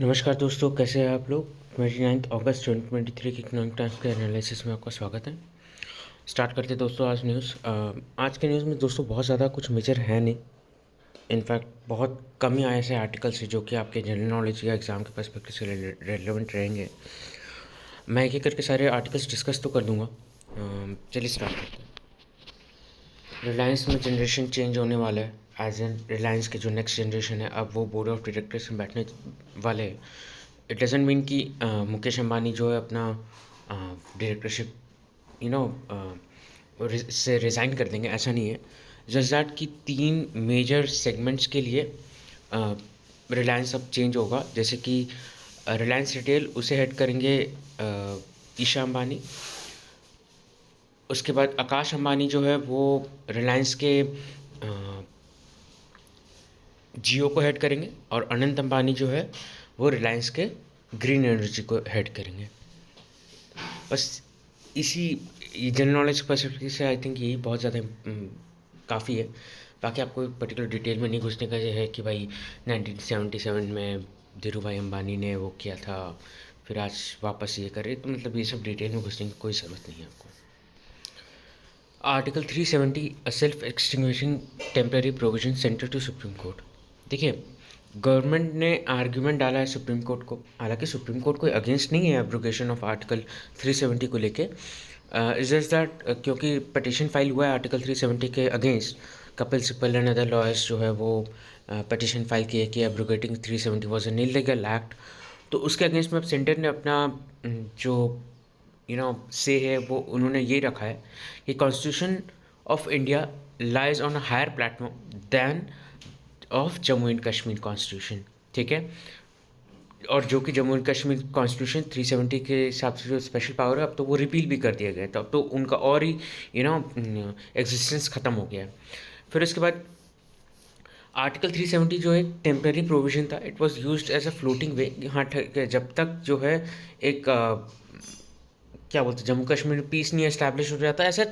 नमस्कार दोस्तों, कैसे हैं आप लोग। 29 अगस्त 2023 के इकोनॉमिक टाइम्स के एनालिसिस में आपका स्वागत है। स्टार्ट करते हैं दोस्तों आज न्यूज़। आज के न्यूज़ में दोस्तों बहुत ज़्यादा कुछ मेजर है नहीं। इनफैक्ट बहुत कम ही आए ऐसे आर्टिकल्स हैं जो कि आपके जनरल नॉलेज या एग्ज़ाम के पर्सपेक्टिव से रेलेवेंट रहेंगे। मैं एक एक करके सारे आर्टिकल्स डिस्कस तो कर दूँगा। चलिए स्टार्ट करते हैं। रिलायंस में जनरेशन चेंज होने वाला है। एज एन रिलायंस के जो नेक्स्ट जनरेशन है, अब वो बोर्ड ऑफ डायरेक्टर्स में बैठने वाले हैं। इट डजेंट मीन कि मुकेश अंबानी जो है अपना डायरेक्टरशिप यू नो से रिज़ाइन कर देंगे, ऐसा नहीं है। जस्ट दैट कि 3 मेजर सेगमेंट्स के लिए रिलायंस अब चेंज होगा। जैसे कि रिलायंस रिटेल, उसे हेड करेंगे ईशा अंबानी। उसके बाद आकाश अंबानी जो है वो रिलायंस के जियो को हेड करेंगे, और अनंत अंबानी जो है वो रिलायंस के ग्रीन एनर्जी को हेड करेंगे। बस इसी जनरल नॉलेज पर्सपेक्टिव से आई थिंक यही बहुत ज़्यादा काफ़ी है। बाकी आपको पर्टिकुलर डिटेल में नहीं घुसने का है कि भाई 1977 में धीरू भाई अंबानी ने वो किया था, फिर आज वापस ये करे, तो मतलब ये सब डिटेल में घुसने की कोई ज़रूरत नहीं है आपको। Article 370 self extinguishing temporary provision centre to supreme court. देखिए, गवर्नमेंट ने आर्ग्यूमेंट डाला है सुप्रीम कोर्ट को। हालांकि सुप्रीम कोर्ट कोई अगेंस्ट नहीं है एब्रोगेशन ऑफ आर्टिकल 370 को लेके। इज जस्ट दैट क्योंकि पटिशन फाइल हुआ है आर्टिकल 370 के against. Kapil Sibal and other lawyers जो है वो पटिशन फाइल किए कि एब्रोगेटिंग 370 वॉज एन इलीगल एक्ट। तो उसके अगेंस्ट में अब सेंटर ने अपना जो से है वो उन्होंने ये रखा है कि constitution of India lies on a higher platform than of Jammu and Kashmir constitution. ठीक है, और जो कि जम्मू एंड कश्मीर कॉन्स्टिट्यूशन 370 के हिसाब से जो स्पेशल पावर है, अब तो वो रिपील भी कर दिया गया है। तब तो उनका और ही एग्जिस्टेंस ख़त्म हो गया है। फिर उसके बाद आर्टिकल 370 जो एक टेम्प्रेरी प्रोविजन था, it was used as a floating way. हाँ, जब तक जो है एक क्या बोलते हैं, जम्मू कश्मीर में पीस नहीं एस्टैब्लिश हो जाता, ऐसा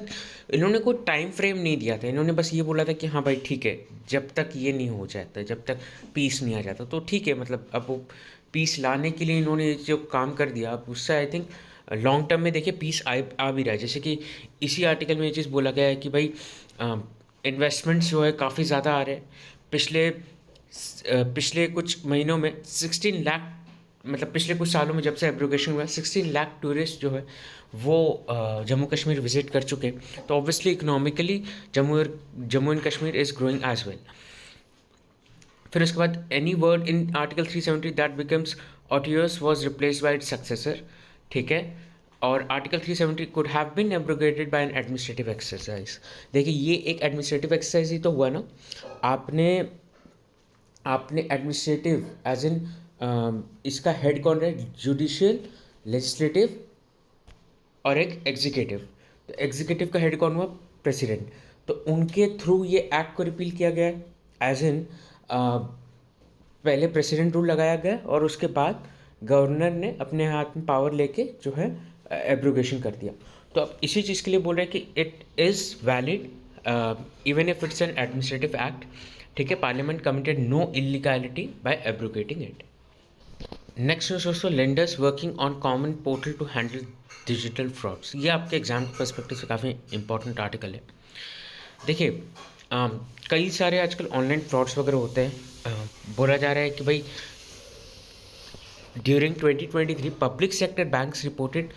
इन्होंने कोई टाइम फ्रेम नहीं दिया था। इन्होंने बस ये बोला था कि हाँ भाई ठीक है, जब तक ये नहीं हो जाता, जब तक पीस नहीं आ जाता तो ठीक है। मतलब अब वो पीस लाने के लिए इन्होंने जो काम कर दिया, अब उससे आई थिंक लॉन्ग टर्म में देखिए पीस आ भी रहा है। जैसे कि इसी आर्टिकल में ये चीज़ बोला गया है कि भाई इन्वेस्टमेंट्स जो है काफ़ी ज़्यादा आ रहे हैं। पिछले कुछ महीनों में 16 लाख, मतलब पिछले कुछ सालों में जब से एब्रोगेशन हुआ, 16 लाख टूरिस्ट जो है वो जम्मू कश्मीर विजिट कर चुके हैं। तो obviously economically Jammu and Kashmir is growing as well. फिर उसके बाद any word in article 370 that becomes otiose was replace by its successor. ठीक है, और article 370 could have been abrogated by an administrative exercise. देखिए, ये एक एडमिनिस्ट्रेटिव एक्सरसाइज ही तो हुआ ना। आपने आपने एडमिनिस्ट्रेटिव एज इन इसका हेड कौन है, जुडिशियल, लेजिस्लेटिव और एक एग्जीक्यूटिव। तो एग्जीक्यूटिव का हेड कौन हुआ, प्रेसिडेंट। तो उनके थ्रू ये एक्ट को रिपील किया गया है। एज इन पहले प्रेसिडेंट रूल लगाया गया और उसके बाद गवर्नर ने अपने हाथ में पावर लेके जो है एब्रोगेशन कर दिया। तो अब इसी चीज़ के लिए बोल रहे हैं कि it is valid even if it's an administrative act. ठीक है, parliament committed no illegality by abrogating it. Next is also lenders working on common portal to handle digital frauds. ये आपके एग्जाम के पर्सपेक्टिव से काफ़ी इंपॉर्टेंट आर्टिकल है। देखिए, कई सारे आजकल ऑनलाइन फ्रॉड्स वगैरह होते हैं। बोला जा रहा है कि भाई during 2023 public sector banks reported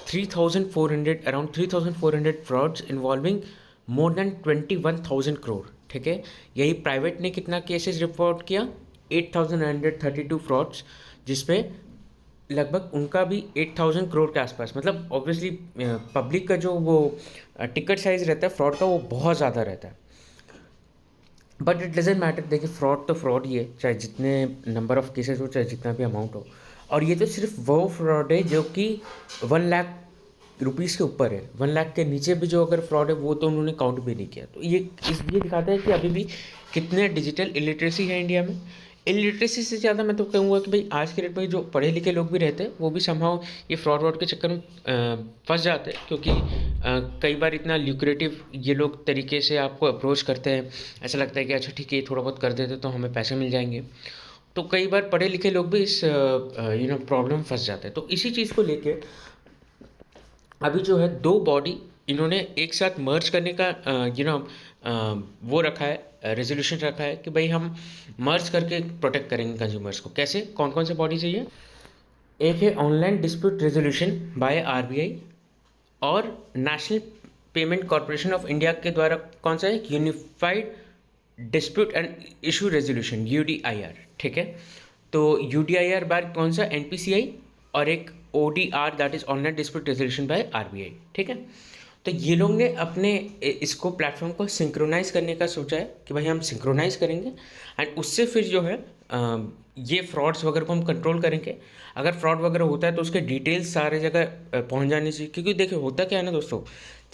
3,400 around 3,400 frauds involving more than 21,000 crore. ठीक है, यही प्राइवेट ने कितना केसेस रिपोर्ट किया, 8,932 फ्रॉड्स, जिसपे लगभग उनका भी 8,000 करोड़ के आसपास। मतलब ऑब्वियसली पब्लिक का जो वो टिकट साइज रहता है फ्रॉड का, वो बहुत ज़्यादा रहता है। But it doesn't matter. देखिए, फ्रॉड तो फ्रॉड ही है, चाहे जितने नंबर ऑफ केसेस हो, चाहे जितना भी अमाउंट हो। और ये तो सिर्फ वो फ्रॉड है जो कि 1 लाख रुपीज़ के ऊपर है। 1 लाख के नीचे भी जो अगर फ्रॉड है वो तो उन्होंने काउंट भी नहीं किया। तो ये दिखाता है कि अभी भी कितने डिजिटल इलिटरेसी है इंडिया में। इलिटरेसी से ज़्यादा मैं तो कहूँगा कि भाई आज के डेट में जो पढ़े लिखे लोग भी रहते हैं वो भी संभव ये फ्रॉड वॉड के चक्कर में फंस जाते हैं। क्योंकि कई बार इतना ल्यूक्रेटिव ये लोग तरीके से आपको अप्रोच करते हैं, ऐसा लगता है कि अच्छा ठीक है, थोड़ा बहुत कर देते तो हमें पैसे मिल जाएंगे। तो कई बार पढ़े लिखे लोग भी इस प्रॉब्लम फंस जाते हैं। तो इसी चीज़ को लेके अभी जो है दो बॉडी इन्होंने एक साथ मर्ज करने का वो रखा है, रेजोल्यूशन रखा है कि भाई हम मर्ज करके प्रोटेक्ट करेंगे कंज्यूमर्स को। कैसे, कौन कौन से बॉडीज है ये? एक है online dispute resolution by RBI, और national payment corporation of India के द्वारा कौन सा है, unified dispute and issue resolution, UDIR. ठीक है, तो यूडीआईआर बार कौन सा, एनपीसीआई, और एक ODR that is online dispute resolution by RBI. ठीक है, तो ये लोग ने अपने इसको प्लेटफॉर्म को सिंक्रोनाइज करने का सोचा है कि भाई हम सिंक्रोनाइज करेंगे एंड उससे फिर जो है ये फ्रॉड्स वगैरह को हम कंट्रोल करेंगे। अगर फ्रॉड वगैरह होता है तो उसके डिटेल्स सारे जगह पहुंच जाने चाहिए, क्योंकि देखिए होता क्या है ना दोस्तों,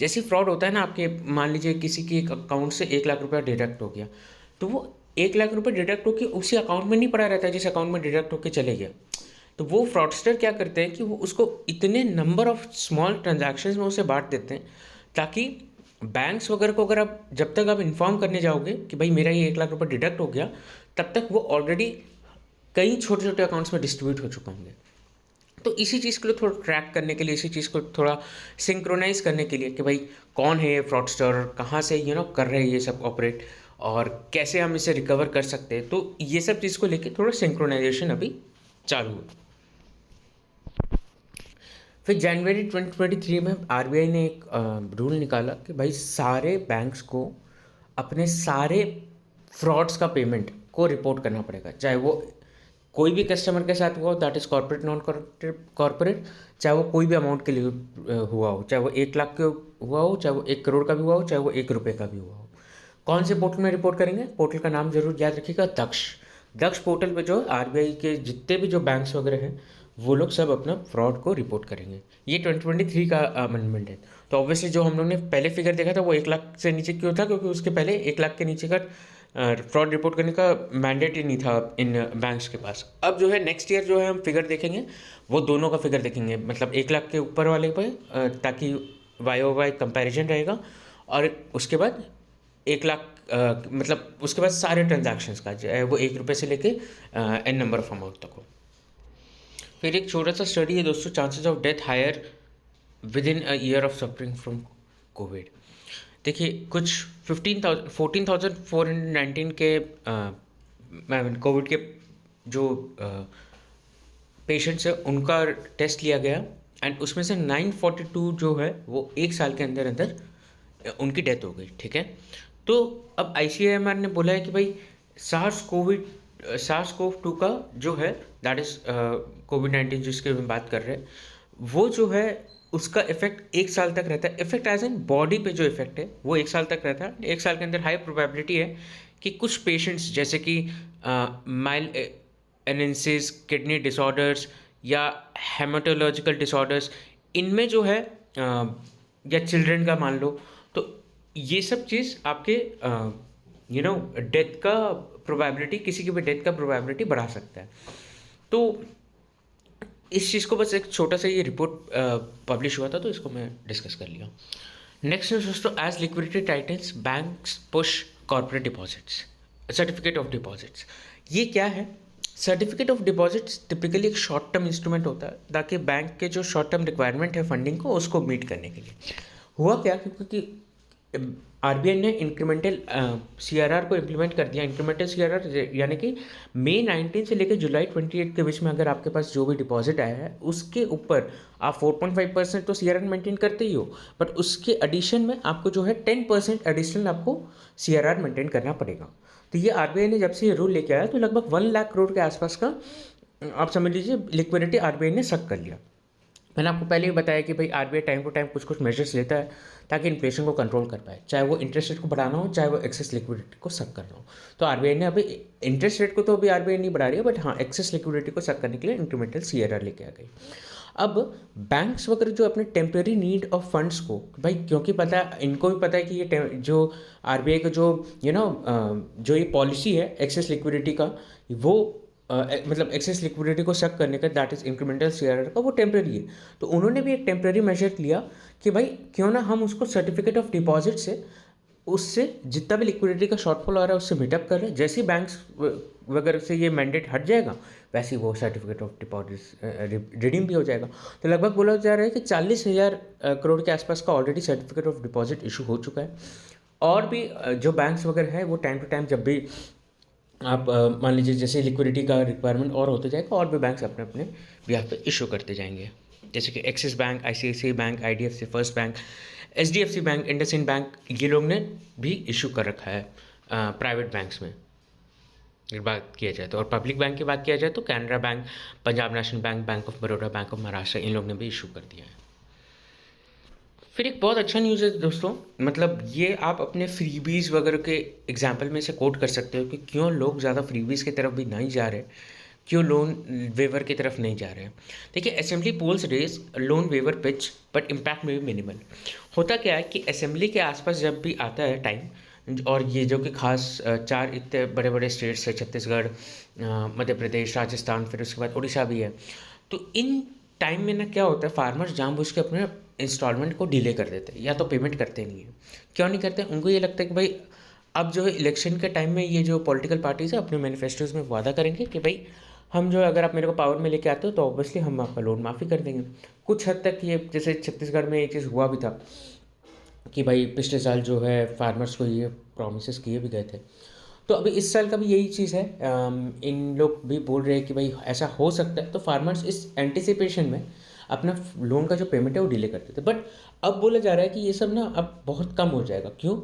जैसे फ्रॉड होता है ना, आपके मान लीजिए किसी के एक अकाउंट से 1 लाख रुपया डिडक्ट हो गया, तो वो 1 लाख रुपये डिडक्ट होकर उसी अकाउंट में नहीं पड़ा रहता है जिस अकाउंट में डिडक्ट होकर चले गया। तो वो फ्रॉडस्टर क्या करते हैं कि वो उसको इतने नंबर ऑफ स्मॉल ट्रांजैक्शंस में उसे बांट देते हैं, ताकि बैंक्स वगैरह को अगर आप जब तक आप इन्फॉर्म करने जाओगे कि भाई मेरा ये 1 लाख रुपये डिडक्ट हो गया, तब तक वो ऑलरेडी कई छोटे छोटे अकाउंट्स में डिस्ट्रीब्यूट हो चुके होंगे। तो इसी चीज़ के लिए थोड़ा ट्रैक करने के लिए, इसी चीज़ को थोड़ा सिंक्रोनाइज करने के लिए कि भाई कौन है ये फ्रॉडस्टर, कहाँ से कर रहे हैं ये सब ऑपरेट, और कैसे हम इसे रिकवर कर सकते हैं, तो ये सब चीज़ को लेके थोड़ा सिंक्रोनाइजेशन अभी चालू है। फिर जनवरी 2023 में आरबीआई ने एक रूल निकाला कि भाई सारे बैंक्स को अपने सारे फ्रॉड्स का पेमेंट को रिपोर्ट करना पड़ेगा, चाहे वो कोई भी कस्टमर के साथ हुआ हो, that is corporate non corporate, चाहे वो कोई भी अमाउंट के लिए हुआ हो, चाहे वो 1 लाख के हुआ हो, चाहे वो 1 करोड़ का भी हुआ हो, चाहे वो 1 रुपये का भी हुआ हो। कौन से पोर्टल में रिपोर्ट करेंगे? पोर्टल का नाम जरूर याद रखिएगा, दक्ष। दक्ष पोर्टल पे जो आरबीआई के जितने भी जो बैंक्स वगैरह हैं वो लोग सब अपना फ्रॉड को रिपोर्ट करेंगे। ये 2023 का अमेंडमेंट है। तो ऑब्वियसली जो हम लोग ने पहले फिगर देखा था वो 1 लाख से नीचे क्यों था, क्योंकि उसके पहले 1 लाख के नीचे का फ्रॉड रिपोर्ट करने का मैंडेट ही नहीं था इन बैंक्स के पास। अब जो है नेक्स्ट ईयर जो है हम फिगर देखेंगे, वो दोनों का फिगर देखेंगे, मतलब 1 लाख के ऊपर वाले पे, ताकि वाई ओ वाई कंपेरिजन रहेगा, और उसके बाद 1 लाख मतलब उसके बाद सारे ट्रांजैक्शंस का वो 1 रुपये से लेके एन नंबर ऑफ अमाउंट तक हो। फिर एक छोटा सा स्टडी है दोस्तों, chances of death higher within a year of suffering from Covid. देखिए कुछ 14,419 के कोविड के जो पेशेंट्स है उनका टेस्ट लिया गया, एंड उसमें से 942 जो है वो 1 साल के अंदर अंदर उनकी डेथ हो गई। ठीक है, तो अब आईसीएमआर ने बोला है कि भाई सार्स कोव 2 का जो है दैट इज़ कोविड-19 जिसके हम बात कर रहे हैं, वो जो है उसका इफेक्ट 1 साल तक रहता है। इफेक्ट एज एन बॉडी पे जो इफेक्ट है वो 1 साल तक रहता है। 1 साल के अंदर हाई प्रोबेबिलिटी है कि कुछ पेशेंट्स जैसे कि माइल्ड एनेंसिस, किडनी डिसऑर्डर्स या हेमाटोलॉजिकल डिसऑर्डर्स, इनमें जो है या चिल्ड्रन का मान लो, तो ये सब चीज़ आपके डेथ का प्रोबेबिलिटी, किसी की भी डेथ का प्रोबेबिलिटी बढ़ा सकता है। तो इस चीज़ को बस एक छोटा सा ये रिपोर्ट पब्लिश हुआ था, तो इसको मैं डिस्कस कर लिया। नेक्स्ट न्यूज़ दोस्तों, as liquidity tightens banks push corporate deposits, certificate of deposits. ये क्या है? सर्टिफिकेट ऑफ डिपॉजिट्स टिपिकली एक शॉर्ट टर्म इंस्ट्रूमेंट होता है, ताकि बैंक के जो शॉर्ट टर्म रिक्वायरमेंट है फंडिंग को उसको मीट करने के लिए। हुआ क्या, क्योंकि आरबीआई ने इंक्रीमेंटल सीआरआर को इम्प्लीमेंट कर दिया। इंक्रीमेंटल सीआरआर यानी कि मई 19 से लेकर जुलाई 28 के बीच में अगर आपके पास जो भी डिपॉजिट आया है उसके ऊपर आप 4.5% तो सीआरआर मेंटेन करते ही हो, बट उसके एडिशन में आपको जो है 10% एडिशनल आपको सीआरआर मेंटेन करना पड़ेगा। तो ये आरबीआई ने जब से ये रूल लेके आया तो लगभग 1 लाख करोड़ के आसपास का आप समझ लीजिए लिक्विडिटी आरबीआई ने सक कर लिया। मैंने आपको पहले ही बताया कि भाई आरबीआई टाइम टू टाइम कुछ कुछ मेजर्स लेता है ताकि इन्फ्लेशन को कंट्रोल कर पाए, चाहे वो इंटरेस्ट रेट को बढ़ाना हो, चाहे वो एक्सेस लिक्विडिटी को सक करना हो। तो आरबीआई ने अभी इंटरेस्ट रेट को तो अभी आरबीआई नहीं बढ़ा रही है, बट हाँ एक्सेस लिक्विडिटी को सक करने के लिए इंक्रीमेंटल सीआरआर लेके आ गई। अब बैंक्स वगैरह जो अपने टेम्प्रेरी नीड ऑफ फंड्स को, भाई क्योंकि पता है, इनको भी पता है कि ये जो आरबीआई का जो जो ये पॉलिसी है एक्सेस लिक्विडिटी का, वो मतलब एक्सेस लिक्विडिटी को सक करने का, दैट इज इंक्रीमेंटल सीआरआर का, वो टेम्प्रेरी है। तो उन्होंने भी एक टेम्प्रेरी मेजर लिया कि भाई क्यों ना हम उसको सर्टिफिकेट ऑफ डिपॉजिट से उससे जितना भी लिक्विडिटी का शॉर्टफॉल आ रहा है उससे मीटअप कर रहे हैं। जैसे ही बैंक्स वगैरह से ये मैंडेट हट जाएगा वैसे ही वो सर्टिफिकेट ऑफ डिपॉजिट रिडीम भी हो जाएगा। तो लगभग बोला जा रहा है कि 40,000 करोड़ के आसपास का already certificate of deposit issue हो चुका है। और भी जो बैंक्स वगैरह है वो टाइम टू टाइम जब भी आप मान लीजिए जैसे लिक्विडिटी का रिक्वायरमेंट और होते जाएगा और भी बैंक्स अपने अपने बिहाफ पे इशू करते जाएंगे। जैसे कि axis bank, ICICI bank, IDFC first bank, HDFC bank, IndusInd bank, ये लोग ने भी इशू कर रखा है प्राइवेट बैंक्स में अगर बात किया जाए तो। और पब्लिक बैंक की बात किया जाए तो Canara bank, Punjab national bank, bank of Baroda, bank of Maharashtra, इन लोग ने भी इशू कर दिया है। फिर एक बहुत अच्छा न्यूज़ है दोस्तों, मतलब ये आप अपने फ्रीबीज वगैरह के एग्जाम्पल में से कोट कर सकते हो कि क्यों लोग ज़्यादा फ्रीबीज की तरफ भी नहीं जा रहे, क्यों लोन वेवर की तरफ नहीं जा रहे हैं। देखिए, assembly polls raise loan waiver pitch but impact में भी मिनिमल। होता क्या है कि असेंबली के आसपास जब भी आता है टाइम, और ये जो कि खास 4 इतने बड़े बड़े स्टेट्स है, छत्तीसगढ़, मध्य प्रदेश, राजस्थान, फिर उसके बाद उड़ीसा भी है। तो इन टाइम में ना क्या होता है, फार्मर्स जानबूझ के अपने इंस्टॉलमेंट को डिले कर देते हैं या तो पेमेंट करते नहीं है। क्यों नहीं करते? उनको ये लगता है कि भाई अब जो है इलेक्शन के टाइम में ये जो पॉलिटिकल पार्टीज़ है अपने मैनिफेस्टोज में वादा करेंगे कि भाई हम जो अगर आप मेरे को पावर में लेके आते हो तो ऑब्वियसली हम आपका लोन माफ़ी कर देंगे। कुछ हद तक ये जैसे छत्तीसगढ़ में ये चीज़ हुआ भी था कि भाई पिछले साल जो है फार्मर्स को ये प्रोमिस किए भी गए थे। तो अभी इस साल का भी यही चीज़ है। इन लोग भी बोल रहे हैं कि भाई ऐसा हो सकता है, तो फार्मर्स इस एंटिसिपेशन में अपना लोन का जो पेमेंट है वो डिले करते थे। बट अब बोला जा रहा है कि ये सब ना अब बहुत कम हो जाएगा। क्यों?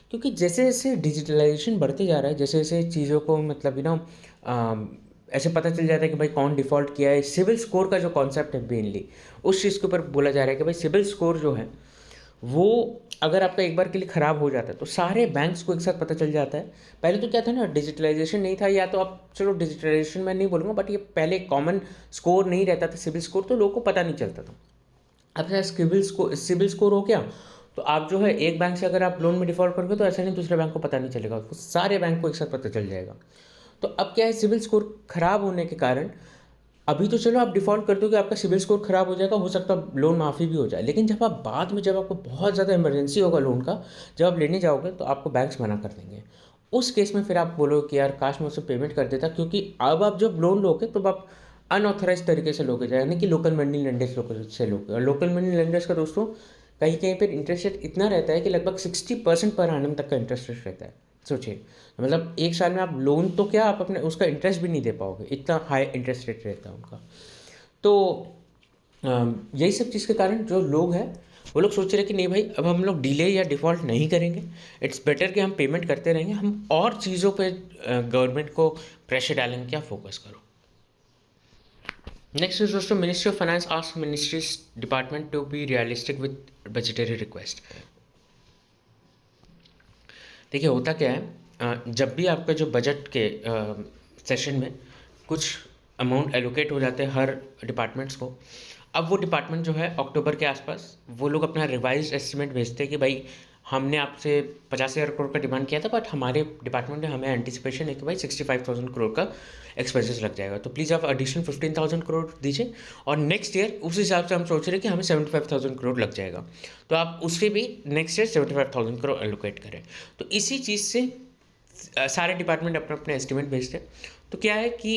क्योंकि जैसे जैसे डिजिटलाइजेशन बढ़ते जा रहा है, जैसे जैसे चीज़ों को मतलब ऐसे पता चल जाता है कि भाई कौन डिफ़ॉल्ट किया है। सिविल स्कोर का जो कॉन्सेप्ट है मेनली उस चीज़ के ऊपर बोला जा रहा है कि भाई सिविल स्कोर जो है वो अगर आपका एक बार के लिए ख़राब हो जाता है तो सारे बैंक्स को एक साथ पता चल जाता है। पहले तो क्या था ना, डिजिटलाइजेशन नहीं था, या तो आप चलो डिजिटलाइजेशन मैं नहीं बोलूँगा, बट ये पहले कॉमन स्कोर नहीं रहता था सिविल स्कोर, तो लोगों को पता नहीं चलता था। अब जैसे सिविल स्कोर हो गया तो आप जो है एक बैंक से अगर आप लोन में डिफ़ॉल्ट करोगे तो ऐसा नहीं दूसरे बैंक को पता नहीं चलेगा, उसको सारे बैंक को एक साथ पता चल जाएगा। तो अब क्या है, सिविल स्कोर खराब होने के कारण अभी तो चलो आप डिफ़ॉल्ट कर दोगे, आपका सिविल स्कोर खराब हो जाएगा, हो सकता है लोन माफ़ी भी हो जाए, लेकिन जब आप बाद में जब आपको बहुत ज़्यादा इमरजेंसी होगा लोन का, जब आप लेने जाओगे तो आपको बैंक्स मना कर देंगे। उस केस में फिर आप बोलोगे कि यार काश मैं उससे पेमेंट कर देता, क्योंकि अब आप जब लोन लोगे तो आप अनऑथराइज तरीके से लोगे, यानी कि लोकल मनी लेंडर्स से लोगे। और लोकल मनी लेंडर्स का दोस्तों कहीं कहीं पर इंटरेस्ट रेट इतना रहता है कि लगभग 60% पर एनम तक का इंटरेस्ट रेट रहता है। सोचिए, मतलब एक साल में आप लोन तो क्या आप अपने उसका इंटरेस्ट भी नहीं दे पाओगे, इतना हाई इंटरेस्ट रेट रहता है उनका। तो यही सब चीज़ के कारण जो लोग हैं वो लोग सोच रहे हैं कि नहीं भाई अब हम लोग डिले या डिफ़ॉल्ट नहीं करेंगे, इट्स बेटर कि हम पेमेंट करते रहेंगे, हम और चीज़ों पे गवर्नमेंट को प्रेशर डालेंगे, क्या फोकस करो। नेक्स्ट इज दोस्तों, ministry of finance asks ministries department to be realistic with budgetary request. देखिए होता क्या है, जब भी आपका जो बजट के सेशन में कुछ अमाउंट एलोकेट हो जाते हैं हर डिपार्टमेंट्स को, अब वो डिपार्टमेंट जो है अक्टूबर के आसपास वो लोग अपना रिवाइज एस्टिमेट भेजते हैं कि भाई हमने आपसे 50,000 करोड़ का डिमांड किया था, बट हमारे डिपार्टमेंट में हमें एंटिसिपेशन है कि भाई 65,000 करोड़ का एक्सपेंसेस लग जाएगा, तो प्लीज़ आप एडिशनल 15,000 करोड़ दीजिए। और नेक्स्ट ईयर उस हिसाब से हम सोच रहे हैं कि हमें 75,000 करोड़ लग जाएगा, तो आप उससे भी नेक्स्ट ईयर 75,000 करोड़ एलोकेट करें। तो इसी चीज़ से सारे डिपार्टमेंट अपने अपने एस्टिमेट भेजते हैं। तो क्या है कि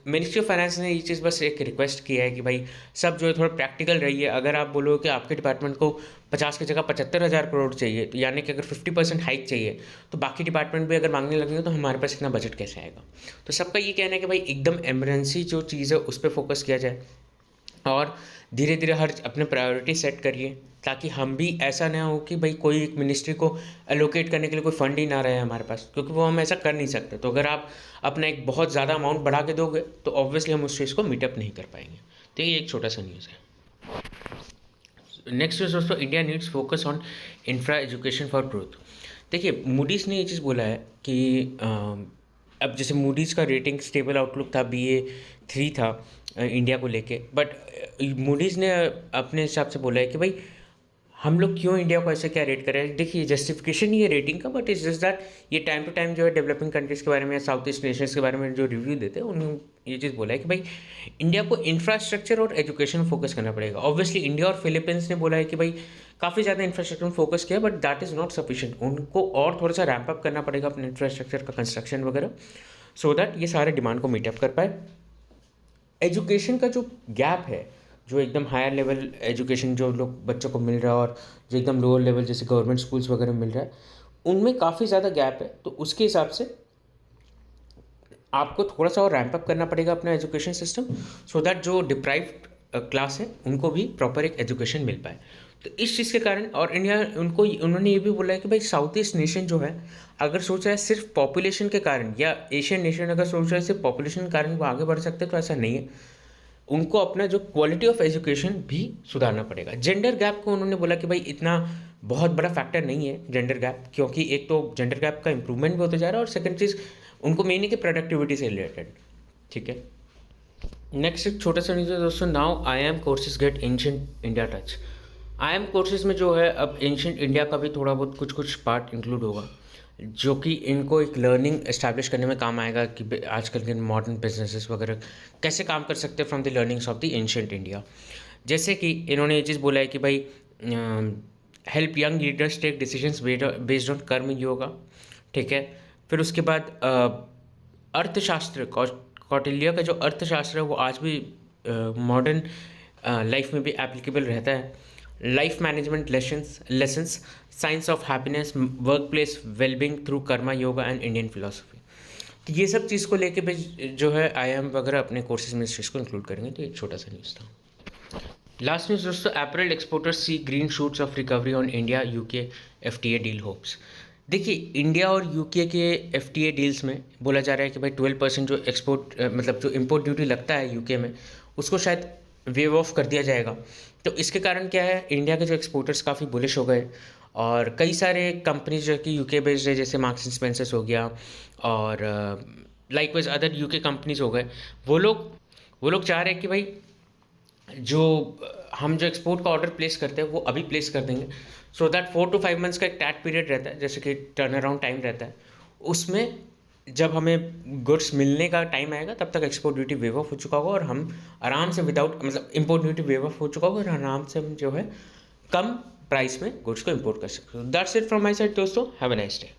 मिनिस्ट्री ऑफ फाइनेंस ने ये चीज़ बस एक रिक्वेस्ट किया है कि भाई सब जो है थोड़ा प्रैक्टिकल रहिए। अगर आप बोलो कि आपके डिपार्टमेंट को 50 की जगह 75,000 करोड़ चाहिए, तो यानी कि अगर 50% हाइक चाहिए, तो बाकी डिपार्टमेंट भी अगर मांगने लगेंगे तो हमारे पास इतना बजट कैसे आएगा। तो सबका ये कहना है कि भाई एकदम एमरजेंसी जो चीज़ है उस पर फोकस किया जाए और धीरे धीरे हर अपने प्रायोरिटी सेट करिए, ताकि हम भी ऐसा ना हो कि भाई कोई एक मिनिस्ट्री को एलोकेट करने के लिए कोई फंड ही ना रहे हमारे पास, क्योंकि वो हम ऐसा कर नहीं सकते। तो अगर आप अपना एक बहुत ज़्यादा अमाउंट बढ़ा के दोगे तो ऑब्वियसली हम उस चीज़ को मीटअप नहीं कर पाएंगे। तो ये एक छोटा सा न्यूज़ है। नेक्स्ट इज दोस्तों, India needs focus on infra education for growth. देखिए मूडीज़ ने ये चीज़ बोला है कि अब जैसे मूडीज़ का रेटिंग स्टेबल आउटलुक था, BA3 था इंडिया को लेके, बट मूडीज़ ने अपने हिसाब से बोला है कि भाई हम लोग क्यों इंडिया को ऐसे क्या रेट करें। देखिए जस्टिफिकेशन ही है रेटिंग का, बट इट्स जस्ट दैट ये टाइम टू टाइम जो है डेवलपिंग कंट्रीज़ के बारे में या साउथ ईस्ट नेशंस के बारे में जो रिव्यू देते हैं ये चीज़ बोला है कि भाई इंडिया को इंफ्रास्ट्रक्चर और एजुकेशन फोकस करना पड़ेगा। ऑब्वियसली इंडिया और फिलीपींस ने बोला है कि भाई काफ़ी ज़्यादा इंफ्रास्ट्रक्चर में फोकस किया, but that is not sufficient. उनको और थोड़ा सा रैंप अप करना पड़ेगा अपने इंफ्रास्ट्रक्चर का कंस्ट्रक्शन वगैरह, सो दैट ये सारे डिमांड को मीटअप कर पाए। एजुकेशन का जो गैप है, जो एकदम हायर लेवल एजुकेशन जो लोग बच्चों को मिल रहा है और जो एकदम लोअर लेवल जैसे गवर्नमेंट स्कूल्स वगैरह मिल रहा है, उनमें काफ़ी ज़्यादा गैप है। तो उसके हिसाब से आपको थोड़ा सा और रैंप अप करना पड़ेगा अपना एजुकेशन सिस्टम, सो दैट जो डिप्राइव्ड क्लास है उनको भी प्रॉपर एक एजुकेशन मिल पाए। तो इस चीज़ के कारण, और इंडिया उन्होंने ये भी बोला है कि भाई साउथ ईस्ट नेशन जो है, अगर सोच रहा है सिर्फ पॉपुलेशन के कारण, या एशियन नेशन अगर सोच रहा है सिर्फ पॉपुलेशन के कारण वो आगे बढ़ सकते हैं, तो ऐसा नहीं है। उनको अपना जो क्वालिटी ऑफ एजुकेशन भी सुधारना पड़ेगा। जेंडर गैप को उन्होंने बोला कि भाई इतना बहुत बड़ा फैक्टर नहीं है जेंडर गैप, क्योंकि एक तो जेंडर गैप का इंप्रूवमेंट भी होता जा रहा है, और सेकंड चीज़ उनको मेन है कि प्रोडक्टिविटी से रिलेटेड। ठीक है, नेक्स्ट एक छोटा सा न्यूज़ है दोस्तों। Now IIM courses get ancient India touch. IIM courses में जो है अब एंशिएंट इंडिया का भी थोड़ा बहुत कुछ कुछ पार्ट इंक्लूड होगा, जो कि इनको एक लर्निंग इस्टेब्लिश करने में काम आएगा कि आजकल के मॉडर्न बिजनेसेस वगैरह कैसे काम कर सकते हैं from the learnings of the ancient India. जैसे कि इन्होंने ये चीज़ बोला है कि भाई help young leaders take decisions based on karma yoga. ठीक है, फिर उसके बाद अर्थशास्त्र, कौटिल्य का जो अर्थशास्त्र है वो आज भी मॉडर्न लाइफ में भी एप्लीकेबल रहता है। Life management lessons, science of happiness, work place wellbeing through Karma yoga and Indian philosophy. तो ये सब चीज़ को लेके भी जो है IIM वगैरह अपने कोर्सेज में इस चीज़ को इंक्लूड करेंगे। तो एक छोटा सा न्यूज़ था। लास्ट न्यूज़ दोस्तों, April exporters see green shoots of recovery on India UK FTA deal hopes. देखिए, इंडिया और UK के FTA डील्स में बोला जा रहा है कि भाई 12% जो एक्सपोर्ट मतलब जो इम्पोर्ट ड्यूटी लगता है UK में, उसको शायद वेव ऑफ कर दिया जाएगा। तो इसके कारण क्या है, इंडिया के जो एक्सपोर्टर्स काफ़ी बुलिश हो गए, और कई सारे कंपनीज जो कि UK बेस्ड है, जैसे मार्क्स एंड स्पेंसर्स हो गया, और लाइकवाइज अदर UK कंपनीज हो गए, वो लोग चाह रहे हैं कि भाई जो हम जो एक्सपोर्ट का ऑर्डर प्लेस करते हैं वो अभी प्लेस कर देंगे, सो दैट 4 to 5 मंथ्स का एक टैग पीरियड रहता है, जैसे कि टर्न अराउंड टाइम रहता है। उसमें जब हमें गुड्स मिलने का टाइम आएगा तब तक एक्सपोर्ट ड्यूटी वेव ऑफ हो चुका होगा, और हम आराम से विदाउट मतलब इम्पोर्ट ड्यूटी वेव ऑफ हो चुका होगा, और आराम से हम जो है कम प्राइस में गुड्स को इम्पोर्ट कर सकते हो। That's it from my side दोस्तों, हैव अ नाइस डे।